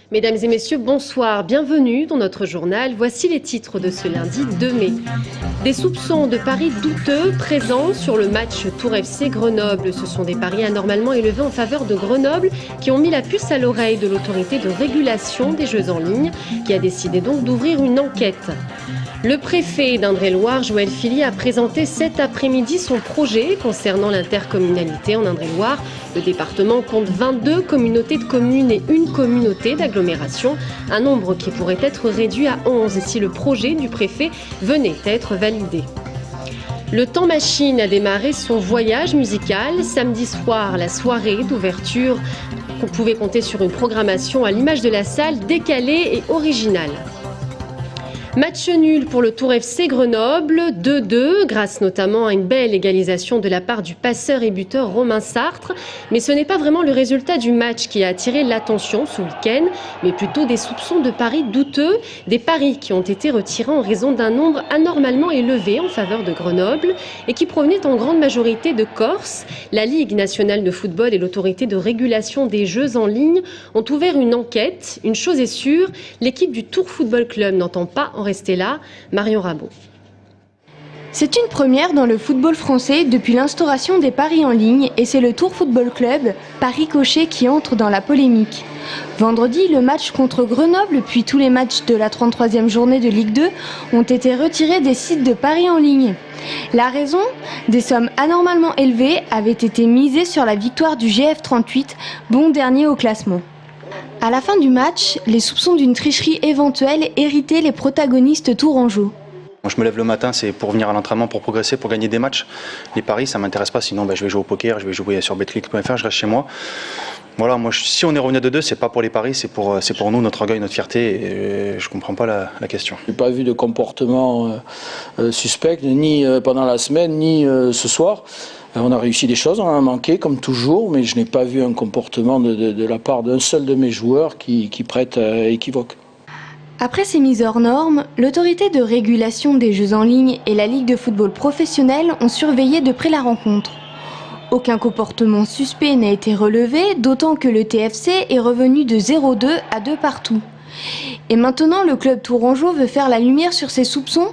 Mesdames et messieurs, bonsoir, bienvenue dans notre journal. Voici les titres de ce lundi 2 mai. Des soupçons de paris douteux présents sur le match Tour FC Grenoble. Ce sont des paris anormalement élevés en faveur de Grenoble qui ont mis la puce à l'oreille de l'autorité de régulation des jeux en ligne qui a décidé donc d'ouvrir une enquête. Le préfet d'Indre-et-Loire, Joël Philly, a présenté cet après-midi son projet concernant l'intercommunalité en Indre-et-Loire. Le département compte 22 communautés de communes et une communauté d'agglomération, un nombre qui pourrait être réduit à 11 si le projet du préfet venait à être validé. Le Temps Machine a démarré son voyage musical. Samedi soir, la soirée d'ouverture, qu'on pouvait compter sur une programmation à l'image de la salle, décalée et originale. Match nul pour le Tour FC Grenoble, 2-2, grâce notamment à une belle égalisation de la part du passeur et buteur Romain Sartre. Mais ce n'est pas vraiment le résultat du match qui a attiré l'attention ce week-end, mais plutôt des soupçons de paris douteux, des paris qui ont été retirés en raison d'un nombre anormalement élevé en faveur de Grenoble et qui provenaient en grande majorité de Corse. La Ligue nationale de football et l'autorité de régulation des jeux en ligne ont ouvert une enquête. Une chose est sûre, l'équipe du Tour Football Club n'entend pas en rester là. Marion Rabot. C'est une première dans le football français depuis l'instauration des paris en ligne et c'est le Tour Football Club, Paris Cocher, qui entre dans la polémique. Vendredi, le match contre Grenoble, puis tous les matchs de la 33e journée de Ligue 2 ont été retirés des sites de paris en ligne. La raison ? Des sommes anormalement élevées avaient été misées sur la victoire du GF 38, bon dernier au classement. À la fin du match, les soupçons d'une tricherie éventuelle héritaient les protagonistes tourangeaux. Quand je me lève le matin, c'est pour venir à l'entraînement, pour progresser, pour gagner des matchs. Les paris, ça ne m'intéresse pas, sinon je vais jouer au poker, je vais jouer sur betclic.fr, je reste chez moi. Voilà, moi, si on est revenu à 2-2, c'est pas pour les paris, c'est pour nous, notre orgueil, notre fierté, et je comprends pas la question. Je n'ai pas vu de comportement suspect, ni pendant la semaine, ni ce soir. On a réussi des choses, on en a manqué comme toujours, mais je n'ai pas vu un comportement de la part d'un seul de mes joueurs qui prête à équivoque. Après ces mises hors normes, l'autorité de régulation des jeux en ligne et la Ligue de football professionnel ont surveillé de près la rencontre. Aucun comportement suspect n'a été relevé, d'autant que le TFC est revenu de 0-2 à 2 partout. Et maintenant, le club tourangeau veut faire la lumière sur ses soupçons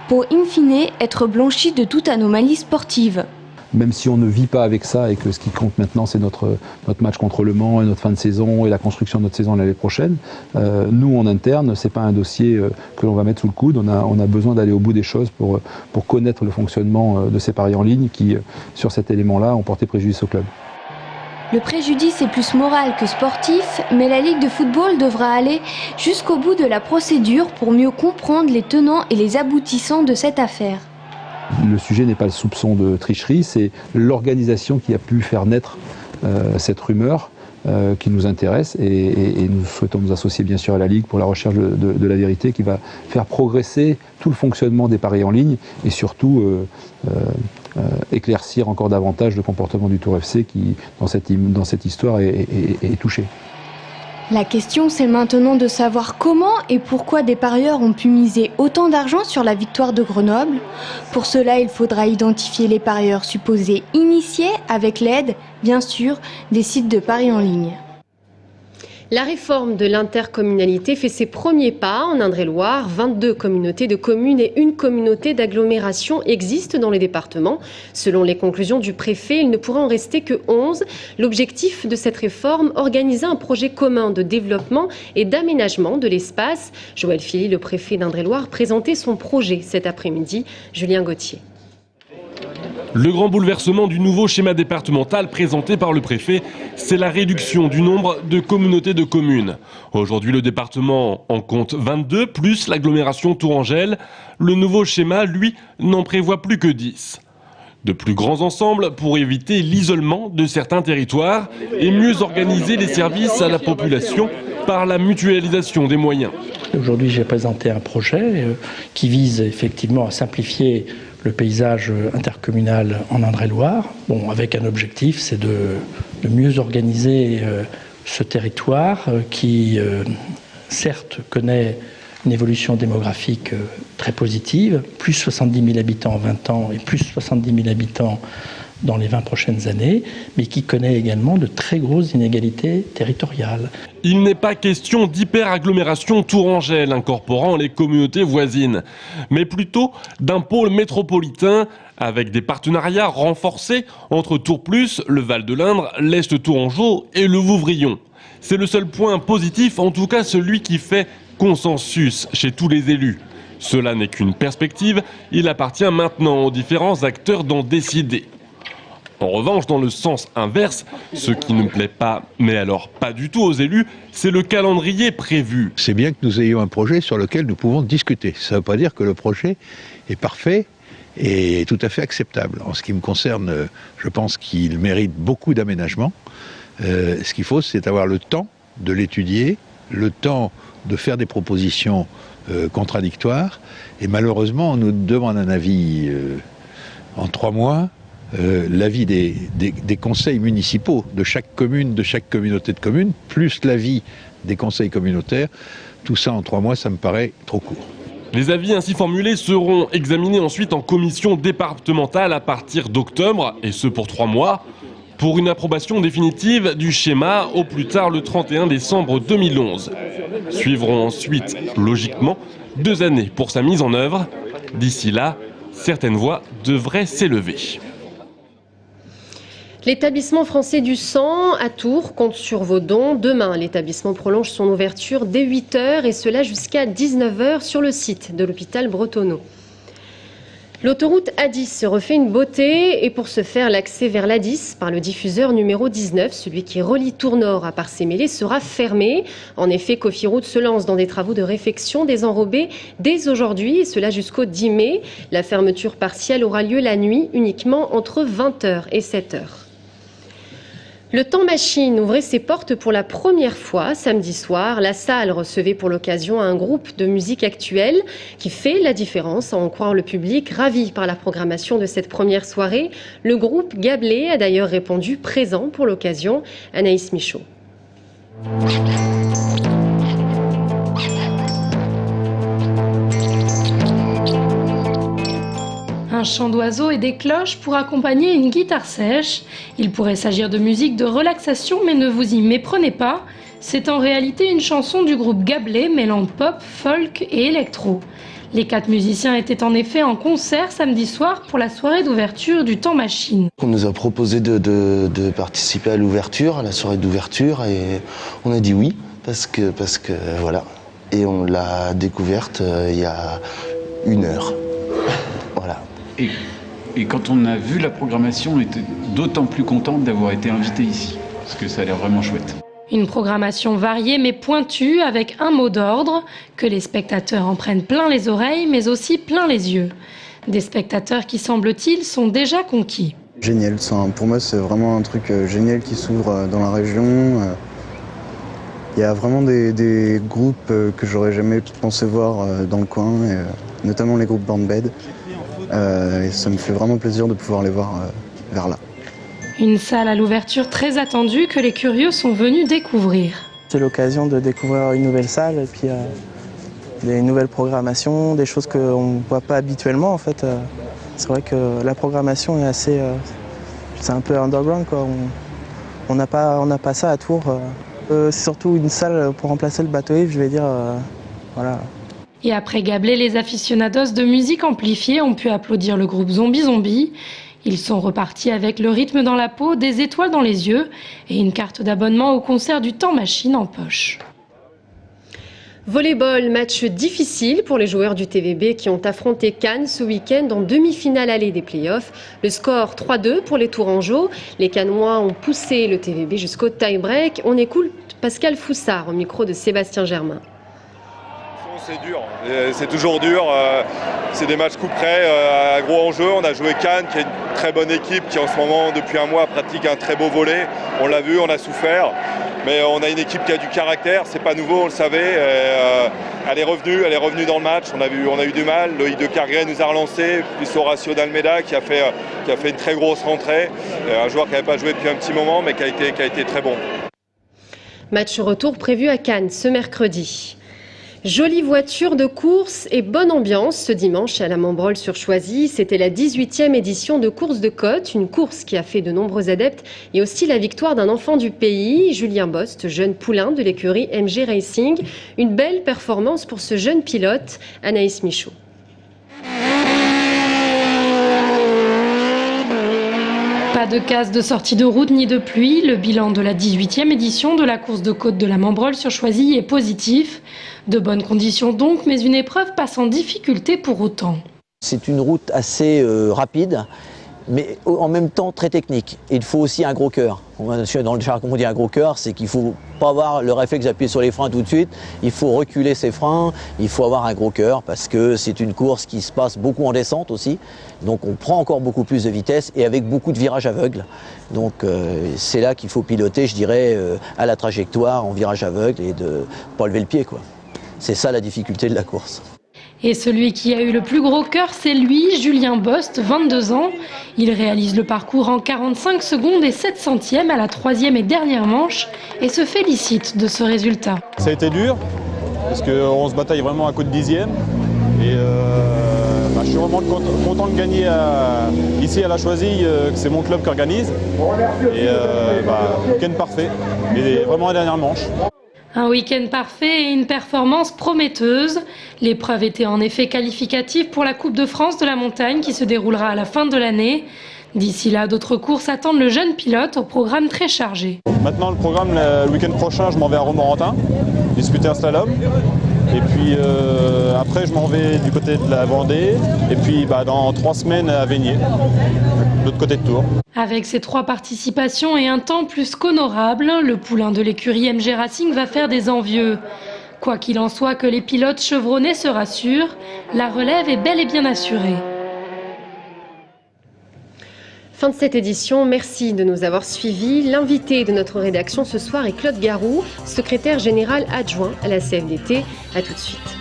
pour, in fine, être blanchi de toute anomalie sportive. Même si on ne vit pas avec ça et que ce qui compte maintenant c'est notre match contre Le Mans et notre fin de saison et la construction de notre saison l'année prochaine, nous en interne, c'est pas un dossier que l'on va mettre sous le coude, on a besoin d'aller au bout des choses pour connaître le fonctionnement de ces paris en ligne qui, sur cet élément-là, ont porté préjudice au club. Le préjudice est plus moral que sportif, mais la Ligue de football devra aller jusqu'au bout de la procédure pour mieux comprendre les tenants et les aboutissants de cette affaire. Le sujet n'est pas le soupçon de tricherie, c'est l'organisation qui a pu faire naître cette rumeur qui nous intéresse et nous souhaitons nous associer bien sûr à la Ligue pour la recherche de la vérité qui va faire progresser tout le fonctionnement des paris en ligne et surtout éclaircir encore davantage le comportement du Tour FC qui, dans cette histoire, est touché. La question, c'est maintenant de savoir comment et pourquoi des parieurs ont pu miser autant d'argent sur la victoire de Grenoble. Pour cela, il faudra identifier les parieurs supposés initiés avec l'aide, bien sûr, des sites de paris en ligne. La réforme de l'intercommunalité fait ses premiers pas en Indre-et-Loire. 22 communautés de communes et une communauté d'agglomération existent dans les départements. Selon les conclusions du préfet, il ne pourra en rester que 11. L'objectif de cette réforme, organiser un projet commun de développement et d'aménagement de l'espace. Joël Philly, le préfet d'Indre-et-Loire, présentait son projet cet après-midi. Julien Gauthier. Le grand bouleversement du nouveau schéma départemental présenté par le préfet, c'est la réduction du nombre de communautés de communes. Aujourd'hui, le département en compte 22, plus l'agglomération Tourangelle. Le nouveau schéma, lui, n'en prévoit plus que 10. De plus grands ensembles pour éviter l'isolement de certains territoires et mieux organiser les services à la population par la mutualisation des moyens. Aujourd'hui, j'ai présenté un projet qui vise effectivement à simplifier le paysage intercommunal en Indre-et-Loire, avec un objectif, c'est de mieux organiser ce territoire qui, certes, connaît une évolution démographique très positive, plus 70 000 habitants en 20 ans et plus 70 000 habitants dans les 20 prochaines années, mais qui connaît également de très grosses inégalités territoriales. Il n'est pas question d'hyperagglomération tourangelle incorporant les communautés voisines, mais plutôt d'un pôle métropolitain avec des partenariats renforcés entre Tourplus, le Val de l'Indre, l'Est tourangeau et le Vouvrion. C'est le seul point positif, en tout cas celui qui fait consensus chez tous les élus. Cela n'est qu'une perspective, il appartient maintenant aux différents acteurs d'en décider. En revanche, dans le sens inverse, ce qui ne plaît pas, mais alors pas du tout aux élus, c'est le calendrier prévu. C'est bien que nous ayons un projet sur lequel nous pouvons discuter. Ça ne veut pas dire que le projet est parfait et tout à fait acceptable. En ce qui me concerne, je pense qu'il mérite beaucoup d'aménagement. Ce qu'il faut, c'est avoir le temps de l'étudier, le temps de faire des propositions contradictoires. Et malheureusement, on nous demande un avis en 3 mois. L'avis des conseils municipaux de chaque commune, de chaque communauté de communes, plus l'avis des conseils communautaires, tout ça en 3 mois, ça me paraît trop court. Les avis ainsi formulés seront examinés ensuite en commission départementale à partir d'octobre, et ce pour 3 mois, pour une approbation définitive du schéma au plus tard le 31 décembre 2011. Suivront ensuite, logiquement, 2 années pour sa mise en œuvre. D'ici là, certaines voix devraient s'élever. L'établissement français du sang à Tours compte sur vos dons. Demain, l'établissement prolonge son ouverture dès 8 h et cela jusqu'à 19 h sur le site de l'hôpital Bretonneau. L'autoroute A10 se refait une beauté et pour ce faire, l'accès vers l'A10 par le diffuseur numéro 19, celui qui relie Tours-Nord à Parcé-Mêlée, sera fermé. En effet, Cofiroute se lance dans des travaux de réfection des enrobés dès aujourd'hui et cela jusqu'au 10 mai. La fermeture partielle aura lieu la nuit uniquement entre 20 h et 7 h. Le Temps Machine ouvrait ses portes pour la première fois samedi soir. La salle recevait pour l'occasion un groupe de musique actuelle qui fait la différence, à en croire le public. Ravi par la programmation de cette première soirée, le groupe Gablé a d'ailleurs répondu présent pour l'occasion. Anaïs Michaud. Un chant d'oiseaux et des cloches pour accompagner une guitare sèche. Il pourrait s'agir de musique de relaxation, mais ne vous y méprenez pas. C'est en réalité une chanson du groupe Gablé mêlant pop, folk et électro. Les 4 musiciens étaient en effet en concert samedi soir pour la soirée d'ouverture du Temps Machine. On nous a proposé de participer à l'ouverture, à la soirée d'ouverture, et on a dit oui, parce que voilà. Et on l'a découverte il y a 1 heure. Voilà. Et quand on a vu la programmation, on était d'autant plus content d'avoir été invité ici, parce que ça a l'air vraiment chouette. Une programmation variée mais pointue avec un mot d'ordre, que les spectateurs en prennent plein les oreilles mais aussi plein les yeux. Des spectateurs qui, semble-t-il, sont déjà conquis. Génial, pour moi c'est vraiment un truc génial qui s'ouvre dans la région. Il y a vraiment des groupes que j'aurais jamais pensé voir dans le coin, notamment les groupes Bandbed. Et ça me fait vraiment plaisir de pouvoir les voir vers là. Une salle à l'ouverture très attendue que les curieux sont venus découvrir. C'est l'occasion de découvrir une nouvelle salle et puis des nouvelles programmations, des choses qu'on ne voit pas habituellement en fait. C'est vrai que la programmation est assez... c'est un peu underground quoi. On n'a pas ça à Tours. C'est surtout une salle pour remplacer le bateau Yves, je vais dire. Voilà. Et après Gablé, les aficionados de musique amplifiée ont pu applaudir le groupe Zombie Zombie. Ils sont repartis avec le rythme dans la peau, des étoiles dans les yeux et une carte d'abonnement au concert du Temps Machine en poche. Volleyball, match difficile pour les joueurs du TVB qui ont affronté Cannes ce week-end en demi-finale allée des playoffs. Le score 3-2 pour les Tourangeaux. Les Cannois ont poussé le TVB jusqu'au tie-break. On écoute Pascal Foussard au micro de Sébastien Germain. C'est dur, c'est toujours dur, c'est des matchs coup près, à gros enjeu. On a joué Cannes qui est une très bonne équipe qui en ce moment depuis 1 mois pratique un très beau volley. On l'a vu, on a souffert, mais on a une équipe qui a du caractère, c'est pas nouveau, on le savait. Elle est revenue dans le match, on a eu du mal. Loïc de Cargret nous a relancé, plus Horacio d'Almeida qui a fait une très grosse rentrée. Un joueur qui n'avait pas joué depuis un petit moment mais qui a été très bon. Match retour prévu à Cannes ce mercredi. Jolie voiture de course et bonne ambiance ce dimanche à la Montbrol-sur-Choisy. C'était la 18e édition de Course de Côte, une course qui a fait de nombreux adeptes et aussi la victoire d'un enfant du pays, Julien Bost, jeune poulain de l'écurie MG Racing. Une belle performance pour ce jeune pilote, Anaïs Michaud. Pas de casse de sortie de route ni de pluie. Le bilan de la 18e édition de la course de côte de la Montbrol-sur-Choisy est positif. De bonnes conditions donc, mais une épreuve pas sans difficulté pour autant. C'est une route assez rapide, mais en même temps très technique. Il faut aussi un gros cœur. Dans le jargon, on dit un gros cœur, c'est qu'il ne faut pas avoir le réflexe d'appuyer sur les freins tout de suite. Il faut reculer ses freins, il faut avoir un gros cœur parce que c'est une course qui se passe beaucoup en descente aussi. Donc on prend encore beaucoup plus de vitesse et avec beaucoup de virages aveugles. Donc c'est là qu'il faut piloter, je dirais, à la trajectoire en virage aveugle et de ne pas lever le pied, quoi. C'est ça la difficulté de la course. Et celui qui a eu le plus gros cœur, c'est lui, Julien Bost, 22 ans. Il réalise le parcours en 45 secondes et 7 centièmes à la 3e et dernière manche et se félicite de ce résultat. Ça a été dur, parce qu'on se bataille vraiment à coup de dixième. Et je suis vraiment content de gagner ici à la Choisy, que c'est mon club qui organise. Et week-end parfait, et vraiment la dernière manche. Un week-end parfait et une performance prometteuse. L'épreuve était en effet qualificative pour la Coupe de France de la montagne qui se déroulera à la fin de l'année. D'ici là, d'autres courses attendent le jeune pilote au programme très chargé. Maintenant, le programme, le week-end prochain, je m'en vais à Romorantin, disputer un slalom. Et puis après, je m'en vais du côté de la Vendée. Et puis dans 3 semaines à Veigné, de l'autre côté de Tours. Avec ses 3 participations et un temps plus qu'honorable, le poulain de l'écurie MG Racing va faire des envieux. Quoi qu'il en soit, que les pilotes chevronnés se rassurent, la relève est bel et bien assurée. Fin de cette édition, merci de nous avoir suivis. L'invité de notre rédaction ce soir est Claude Garou, secrétaire général adjoint à la CFDT. A tout de suite.